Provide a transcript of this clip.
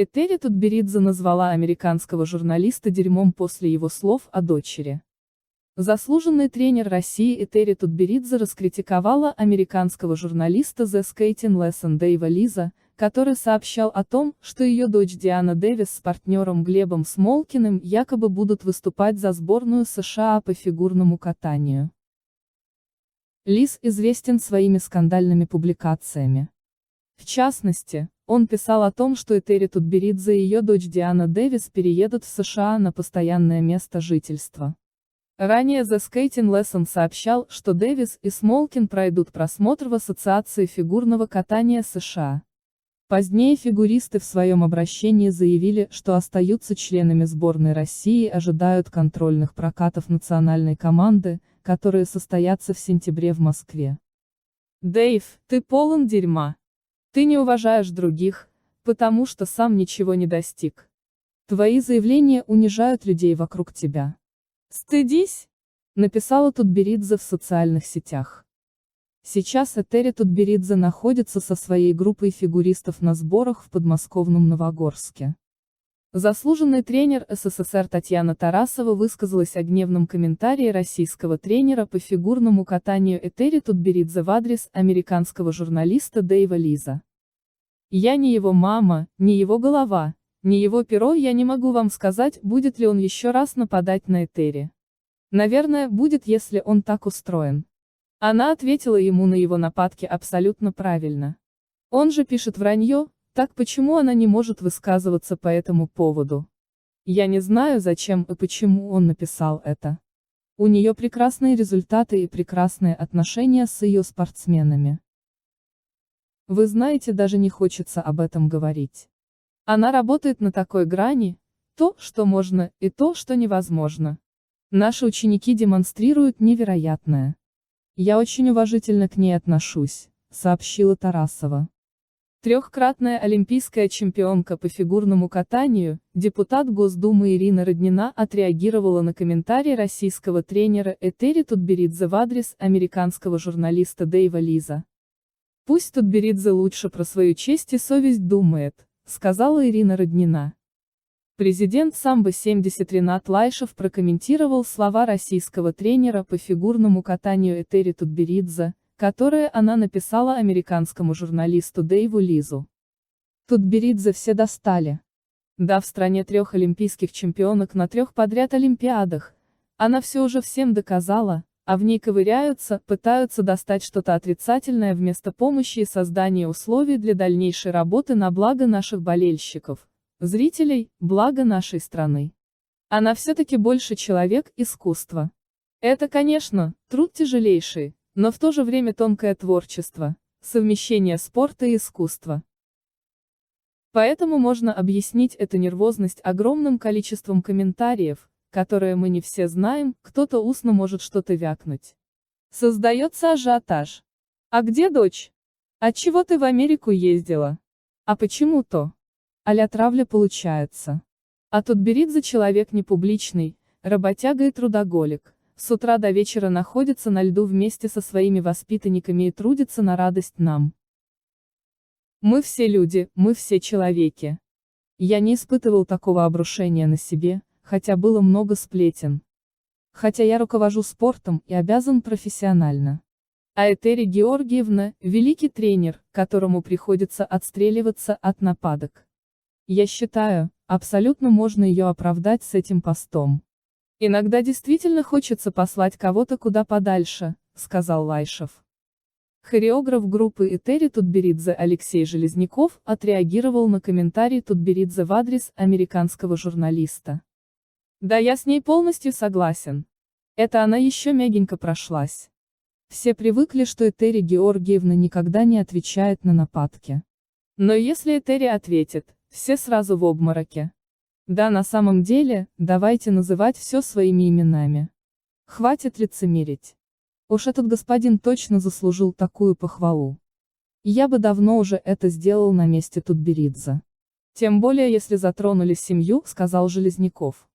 Этери Тутберидзе назвала американского журналиста дерьмом после его слов о дочери. Заслуженный тренер России Этери Тутберидзе раскритиковала американского журналиста The Skating Lesson Дэйва Лиза, который сообщал о том, что ее дочь Диана Дэвис с партнером Глебом Смолкиным якобы будут выступать за сборную США по фигурному катанию. Лиз известен своими скандальными публикациями. В частности, он писал о том, что Этери Тутберидзе и ее дочь Диана Дэвис переедут в США на постоянное место жительства. Ранее The Skating Lesson сообщал, что Дэвис и Смолкин пройдут просмотр в Ассоциации фигурного катания США. Позднее фигуристы в своем обращении заявили, что остаются членами сборной России и ожидают контрольных прокатов национальной команды, которые состоятся в сентябре в Москве. Дэйв, ты полон дерьма. Ты не уважаешь других, потому что сам ничего не достиг. Твои заявления унижают людей вокруг тебя. «Стыдись!» — написала Тутберидзе в социальных сетях. Сейчас Этери Тутберидзе находится со своей группой фигуристов на сборах в подмосковном Новогорске. Заслуженный тренер СССР Татьяна Тарасова высказалась о гневном комментарии российского тренера по фигурному катанию Этери Тутберидзе в адрес американского журналиста Дэйва Лиза. «Я не его мама, не его голова, не его перо, я не могу вам сказать, будет ли он еще раз нападать на Этери. Наверное, будет, если он так устроен». Она ответила ему на его нападки абсолютно правильно. Он же пишет вранье, так почему она не может высказываться по этому поводу? Я не знаю, зачем и почему он написал это. У нее прекрасные результаты и прекрасные отношения с ее спортсменами. Вы знаете, даже не хочется об этом говорить. Она работает на такой грани, то, что можно, и то, что невозможно. Наши ученики демонстрируют невероятное. Я очень уважительно к ней отношусь, сообщила Тарасова. Трехкратная олимпийская чемпионка по фигурному катанию, депутат Госдумы Ирина Роднина отреагировала на комментарий российского тренера Этери Тутберидзе в адрес американского журналиста Дэйва Лиза. «Пусть Тутберидзе лучше про свою честь и совесть думает», — сказала Ирина Роднина. Президент самбо-70 Ринат Лайшев прокомментировал слова российского тренера по фигурному катанию Этери Тутберидзе, которые она написала американскому журналисту Дэйву Лизу. Тутберидзе все достали. Да, в стране 3 олимпийских чемпионок на 3 подряд олимпиадах, она все уже всем доказала, а в ней ковыряются, пытаются достать что-то отрицательное вместо помощи и создания условий для дальнейшей работы на благо наших болельщиков, зрителей, благо нашей страны. Она все-таки больше человек искусства. Это, конечно, труд тяжелейший, но в то же время тонкое творчество, совмещение спорта и искусства. Поэтому можно объяснить эту нервозность огромным количеством комментариев, которые мы не все знаем, кто-то устно может что-то вякнуть. Создается ажиотаж. А где дочь? Отчего ты в Америку ездила? А почему то? А-ля травля получается. А Тутберидзе человек непубличный, работяга и трудоголик. С утра до вечера находится на льду вместе со своими воспитанниками и трудится на радость нам. Мы все люди, мы все человеки. Я не испытывал такого обрушения на себе, хотя было много сплетен. Хотя я руковожу спортом и обязан профессионально. А Этери Георгиевна – великий тренер, которому приходится отстреливаться от нападок. Я считаю, абсолютно можно ее оправдать с этим постом. «Иногда действительно хочется послать кого-то куда подальше», — сказал Лайшев. Хореограф группы Этери Тутберидзе Алексей Железняков отреагировал на комментарий Тутберидзе в адрес американского журналиста. «Да, я с ней полностью согласен. Это она еще мягенько прошлась. Все привыкли, что Этери Георгиевна никогда не отвечает на нападки. Но если Этери ответит, все сразу в обмороке. Да, на самом деле, давайте называть все своими именами. Хватит лицемерить. Уж этот господин точно заслужил такую похвалу. Я бы давно уже это сделал на месте Тутберидзе. Тем более, если затронули семью, сказал Железняков.